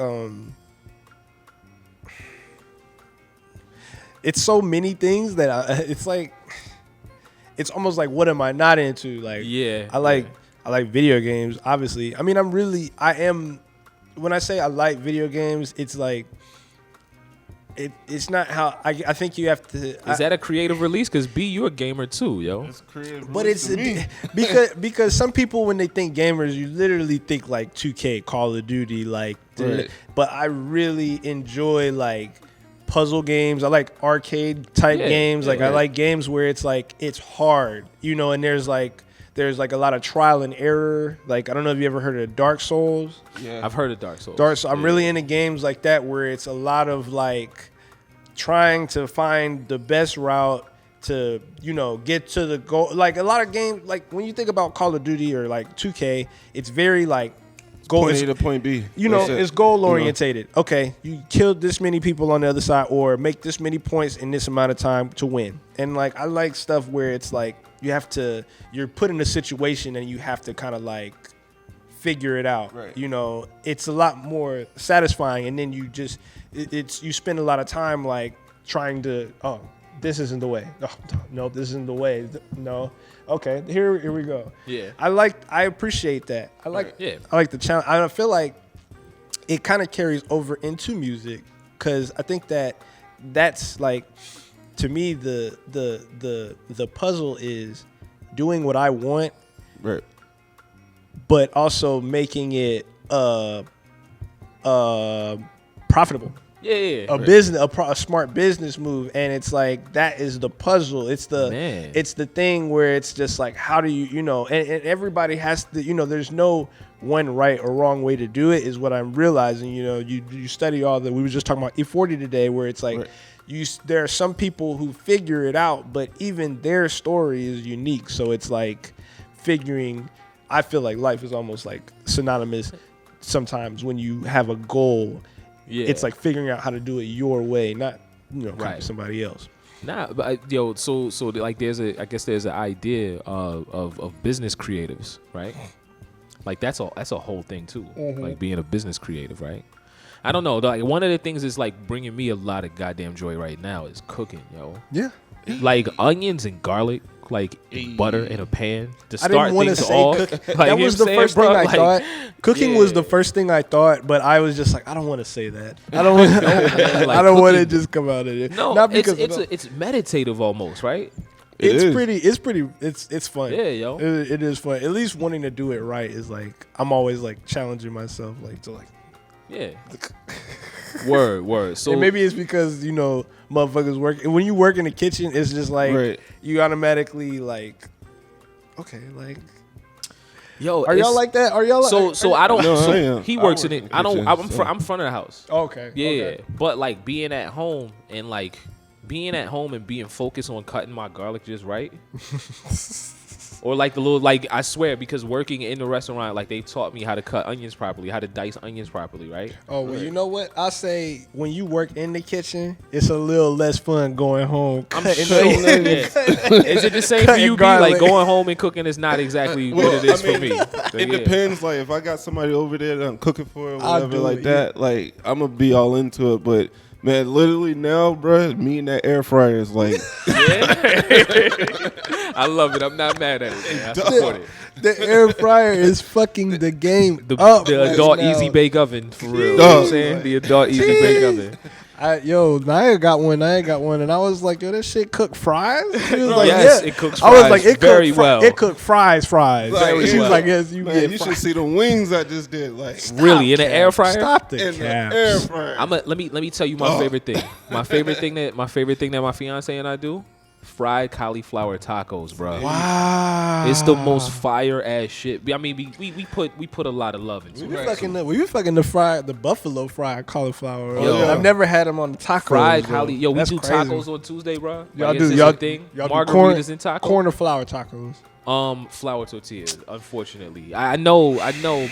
it's so many things that it's like it's almost like, what am I not into? Like, I like video games, obviously. I mean, when I say I like video games, it's like it's not how I think you have to. Is that a creative release? Because B, you're a gamer too, yo. It's creative, but it's because some people, when they think gamers, you literally think like 2K, Call of Duty, like. Right. But I really enjoy like puzzle games. I like arcade type games. Like I like games where it's like it's hard, and there's like a lot of trial and error. Like, I don't know if you ever heard of Dark Souls. Yeah, I've heard of Dark Souls. I'm really into games like that where it's a lot of like trying to find the best route to, get to the goal. Like a lot of games, like when you think about Call of Duty or like 2K, it's very like goal. Point A to point B. It's goal orientated. Okay, you killed this many people on the other side, or make this many points in this amount of time to win. And like I like stuff where it's like you're put in a situation and you have to kind of like figure it out. Right. It's a lot more satisfying, and then you spend a lot of time like trying to, oh, this isn't the way. Oh, no, this isn't the way. No. Okay, here we go. Yeah. I appreciate that. I like the challenge. I feel like it kind of carries over into music, because I think that's like, to me, the puzzle is doing what I want, Right. but also making it profitable. A smart business move. And it's like, that is the puzzle. It's the thing where it's just like, how do you, and everybody has to, there's no one right or wrong way to do it, is what I'm realizing. You study we were just talking about E40 today, where it's like, there are some people who figure it out, but even their story is unique. So it's like I feel like life is almost like synonymous sometimes when you have a goal. Yeah. It's like figuring out how to do it your way, not copy somebody else. Nah, but so like I guess there's an idea of business creatives, right? Like that's a whole thing too. Mm-hmm. Like being a business creative, right? I don't know. Like one of the things that's like bringing me a lot of goddamn joy right now is cooking, yo. Yeah. Like onions and garlic, like butter in a pan to start I didn't want to things say off. cooking. Like, that was the first thing I thought. Cooking was the Yeah. first thing I thought, but I was just like, I don't want to say that. I don't want. I don't want to just come out of it. No, not because it's meditative almost, right? It's fun. Yeah, yo. It is fun. At least wanting to do it right is like, I'm always like challenging myself, like to like. Yeah. Word. So and maybe it's because motherfuckers work. When you work in the kitchen, it's just like you automatically like, okay, like. Yo, are y'all like that? Are y'all like, so I don't. No, so I am. he works in work it. in I the don't. kitchen, I'm front of the house. Okay. Yeah, okay. but like being at home and being focused on cutting my garlic just right. Or like the little, like I swear, because working in the restaurant, like they taught me how to cut onions properly, how to dice onions properly, right? Oh, well, you know what? I say when you work in the kitchen, it's a little less fun going home. I'm sure. Is it the same for you, B? Like going home and cooking is not exactly what it is for me. It depends. Like if I got somebody over there that I'm cooking for or whatever like that, like I'm gonna be all into it. But man, literally now, bro, me and that air fryer is like, I love it. I'm not mad at it. Man. I support it. The air fryer is fucking the game The up. adult now. easy bake oven, for real. You know what I'm saying? The adult easy bake oven. Naya got one, and I was like, yo, that shit cooked fries. She was like, yes, yeah. it cooks I was fries like, it very cooked well. It cooked fries. Very She was well. like, yes, you Man, get you fries. should see the wings I just did. Like Really, in the air fryer? Stop the in the caps. air fryer. Let me tell you my favorite thing. My favorite thing that my fiance and I do. Fried cauliflower tacos, bro. Wow. It's the most fire ass shit. I mean, we put a lot of love into We it. were fucking the buffalo fried cauliflower. Yo. Yeah. I've never had them on the tacos. Fried bro. cauliflower. Yo, we That's do crazy. tacos on Tuesday, bro. Y'all Like, do it's y'all a thing. Y'all do Margaritas and tacos. corn or flour tacos. Flour tortillas. Unfortunately, I know,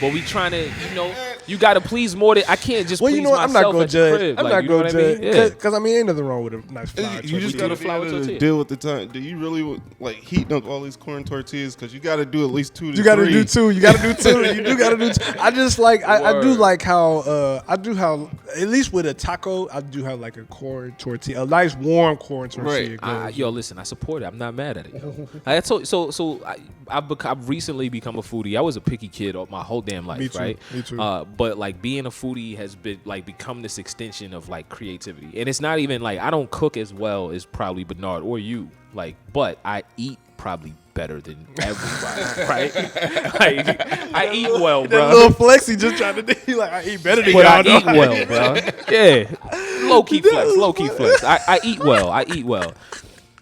but we trying to, you gotta please more than I can't just. Well, please you know what? I'm myself not gonna at your judge. crib. I'm Like, not you know gonna what I mean? judge Yeah. because I mean, ain't nothing wrong with a nice flour. You tortilla. just do gotta the be flour able to tortilla. deal with the time. Do you really like heating up all these corn tortillas? Because you got to do at least 2 to 3. You gotta do two. You gotta do two. You do gotta do two. I just like I do Word. like how at least with a taco I do have like a corn tortilla, a nice warm corn tortilla. Right. goes. Yo, listen, I support it. I'm not mad at it. I told I've recently become a foodie. I was a picky kid my whole damn life, Me too. right? Me too. But like being a foodie has been like become this extension of like creativity, and it's not even like I don't cook as well as probably Bernard or you, like, but I eat probably better than everybody, right? Like I eat well, That bro. little flex he just trying to do. He like I eat better than But I y'all. eat well, bro. Yeah, low key flex. I eat well.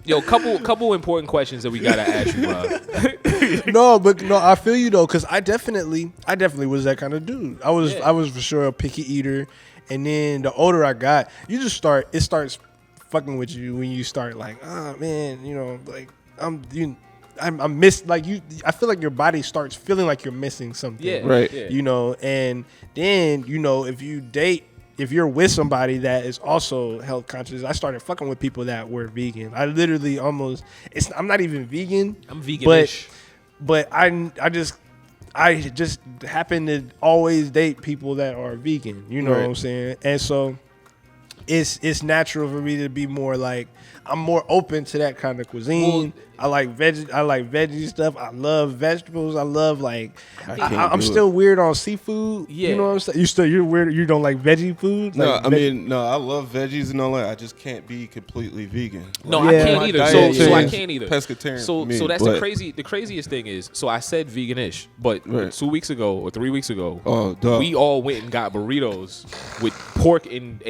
Yo, couple important questions that we gotta ask you, bro. No, I feel you though, because I definitely was that kind of dude. I was for sure a picky eater, and then the older I got, it starts fucking with you when you start like, oh man, like I'm like you. I feel like your body starts feeling like you're missing something. Yeah, Right. Yeah. And then if you're with somebody that is also health conscious, I started fucking with people that were vegan. I literally I'm not even vegan. I'm vegan-ish. But I just happen to always date people that are vegan. You know what I'm saying? And so it's natural for me to be more like I'm more open to that kind of cuisine. I like veggie stuff. I love vegetables. I love I'm still weird on seafood. Yeah. You know what I'm saying? You're weird. You don't like veggie food? No, Like, I love veggies and all that. I just can't be completely vegan. No, Yeah. I can't My either. diet So I is can't either. pescatarian So for me, so that's but- the craziest thing is. So I said veganish, but Right. 2 weeks ago or 3 weeks ago, Oh, dog. we all went and got burritos with pork and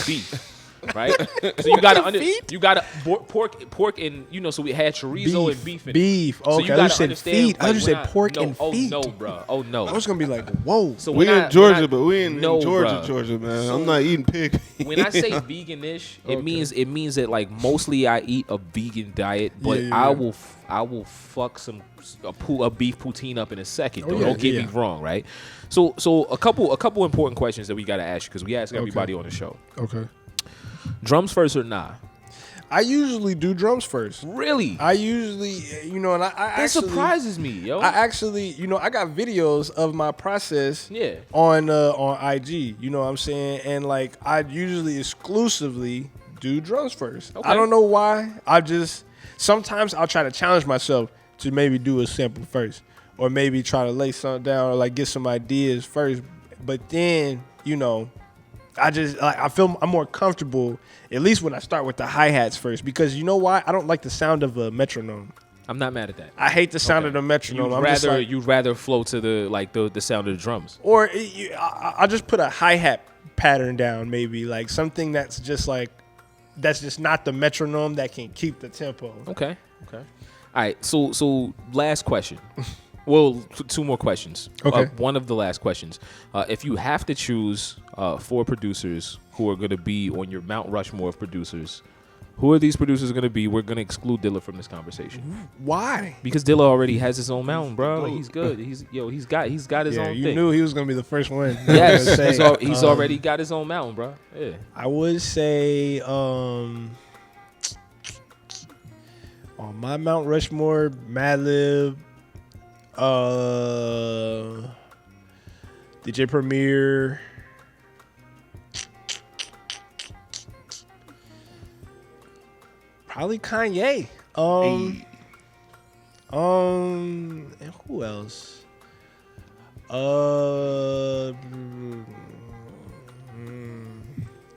beef. Right, so you gotta pork and so we had chorizo and beef. Beef. So Okay, you I gotta just said understand, feet. I like, just when said pork and feet. Oh no, bro. Oh no. I was gonna be like, whoa. So We when in I- Georgia, when I- but we in No, Georgia, bruh. man. So- I'm not eating pig. When I say veganish, it means that like mostly I eat a vegan diet, but Yeah. I will fuck a beef poutine up in a second. Though. yeah, Don't get me yeah. wrong, right? So a couple important questions that we gotta ask you because we ask everybody on the show. Okay. Drums first or nah? I usually do drums first. Really? I usually, and I That actually surprises me, yo. I actually, I got videos of my process Yeah. on IG, you know what I'm saying? And like I usually exclusively do drums first. Okay. I don't know why. Sometimes I'll try to challenge myself to maybe do a sample first or maybe try to lay something down or like get some ideas first. But then, I just I feel I'm more comfortable at least when I start with the hi-hats first because you know why? I don't like the sound of a metronome. I'm not mad at that. I hate the sound of the metronome. You'd rather flow to the sound of the drums. Or I'll just put a hi-hat pattern down, maybe like something that's just not the metronome that can keep the tempo. Okay. All right. So last question. Well, 2 more questions. Okay. One of the last questions. If you have to choose 4 producers who are going to be on your Mount Rushmore of producers, who are these producers going to be? We're going to exclude Dilla from this conversation Why? because Dilla already has his own mountain, bro. Like, he's good. He's got his Yeah, own you thing. knew he was gonna be the first one. Yes, Say, he's already got his own mountain, bro. Yeah. I would say on my Mount Rushmore, Madlib, DJ Premier, probably Kanye. And who else?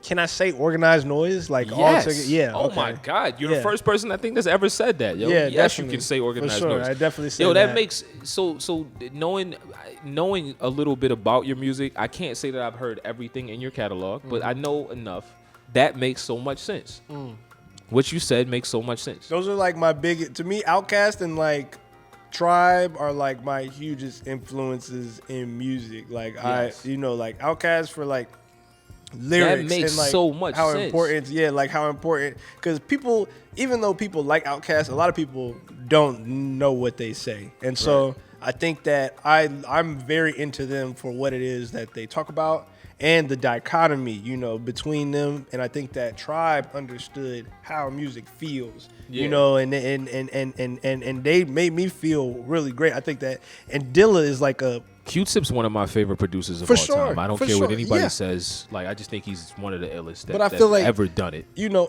can I say organized noise? Like Yes. yeah. Oh okay. my God, you're the first person I think that's ever said that. Yo. Yeah, yes, definitely. you can say organized For sure. noise. I definitely say Yo, that. that makes so knowing a little bit about your music. I can't say that I've heard everything in your catalog, but I know enough. That makes so much sense. What you said makes so much sense. Those are like my big, to me, Outkast and like Tribe are like my hugest influences in music. Like Yes. like Outkast for like lyrics. That makes and like so much how sense. important, like how important, because people, even though people like Outkast, a lot of people don't know what they say. And so I think that I'm very into them for what it is that they talk about. And the dichotomy, between them, and I think that Tribe understood how music feels, and they made me feel really great. I think that, and Dilla is like a Q-Tip's one of my favorite producers of For all sure, time. I don't for care what sure, anybody yeah. says. Like, I just think he's one of the illest But I that feel like ever done it.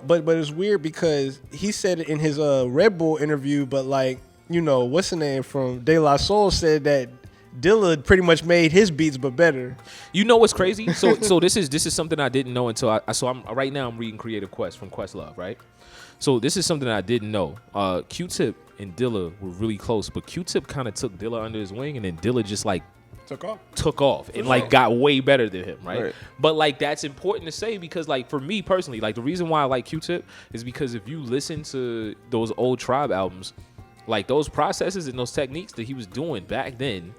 But it's weird because he said it in his Red Bull interview, but like what's the name from De La Soul said that Dilla pretty much made his beats but better. You know what's crazy? So this is something I didn't know until I'm right now I'm reading Creative Quest from Questlove, right? So this is something I didn't know. Q-Tip and Dilla were really close, but Q-Tip kind of took Dilla under his wing, and then Dilla just like took off and like got way better than him, right? But like that's important to say because like for me personally, like the reason why I like Q-Tip is because if you listen to those old Tribe albums, like those processes and those techniques that he was doing back then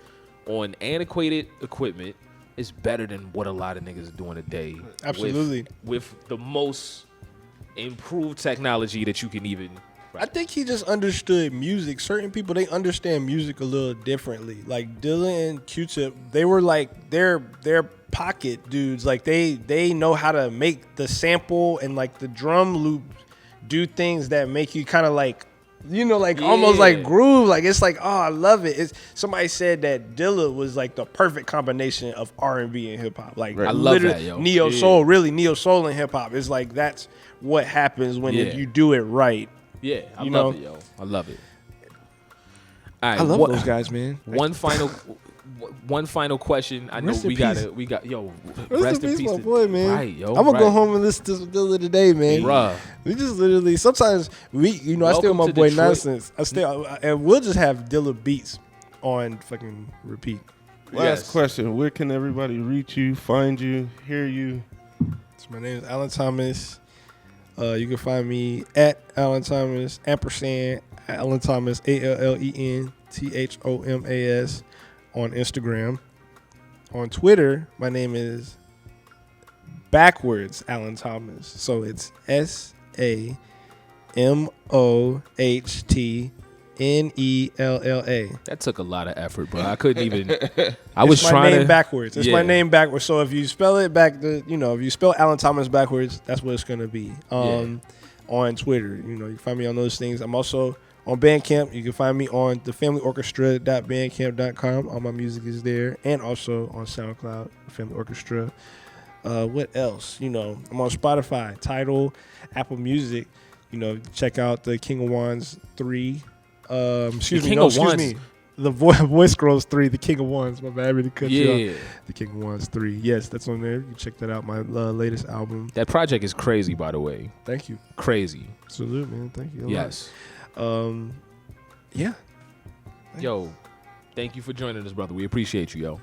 on antiquated equipment is better than what a lot of niggas are doing today. Absolutely. With the most improved technology that you can even. I think he just understood music. Certain people, they understand music a little differently. Like Dilla and Q-Tip, they were like they're pocket dudes. Like they know how to make the sample and like the drum loop do things that make you kind of like almost like groove. Like it's like, oh, I love it. Somebody said that Dilla was like the perfect combination of R&B and hip hop. Like I love that, yo. Neo soul, really neo soul and hip hop. It's like that's what happens when if you do it right. Yeah, I love it, yo. I love it. All right, I love those guys, man. One final question. I know Rest in we got yo. Rest in peace, my boy, man. Right, yo. I'm gonna go home and listen to some Dilla today, man. Bruh. We just literally sometimes I stay with my to boy Detroit. Nonsense. And we'll just have Dilla beats on fucking repeat. Last question. Where can everybody reach you, find you, hear you? So my name is Alan Thomas. You can find me at Alan Thomas, ampersand, Alan Thomas, ALLENTHOMAS on Instagram. On Twitter, my name is backwards Alan Thomas. So it's SAMOHTNELLA. That took a lot of effort, bro. I couldn't even. I was my trying name to backwards. It's my name backwards. So if you spell it if you spell Alan Thomas backwards, that's what it's gonna be. On Twitter, you can find me on those things. I'm also on Bandcamp. You can find me on thefamilyorchestra.bandcamp.com. All my music is there, and also on SoundCloud, The Family Orchestra. What else? I'm on Spotify, Tidal, Apple Music. Check out the King of Wands 3. Excuse me. The Voice Scrolls 3, the King of Wands. My bad, I really cut you off. The King of Wands 3. Yes, that's on there. You can check that out. My latest album. That project is crazy, by the way. Thank you. Crazy. Salute, man. Thank you. Yes. Yeah. Yo, thank you for joining us, brother. We appreciate you, yo.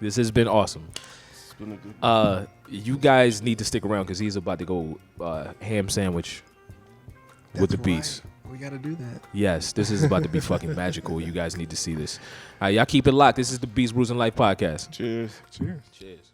This has been awesome. It's been a good you guys need to stick around because he's about to go ham sandwich with the beats. Right. We got to do that. Yes, this is about to be fucking magical. You guys need to see this. All right, y'all keep it locked. This is the Beats, Brews, and Life podcast. Cheers. Cheers. Cheers.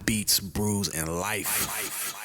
Beats, brews, and life.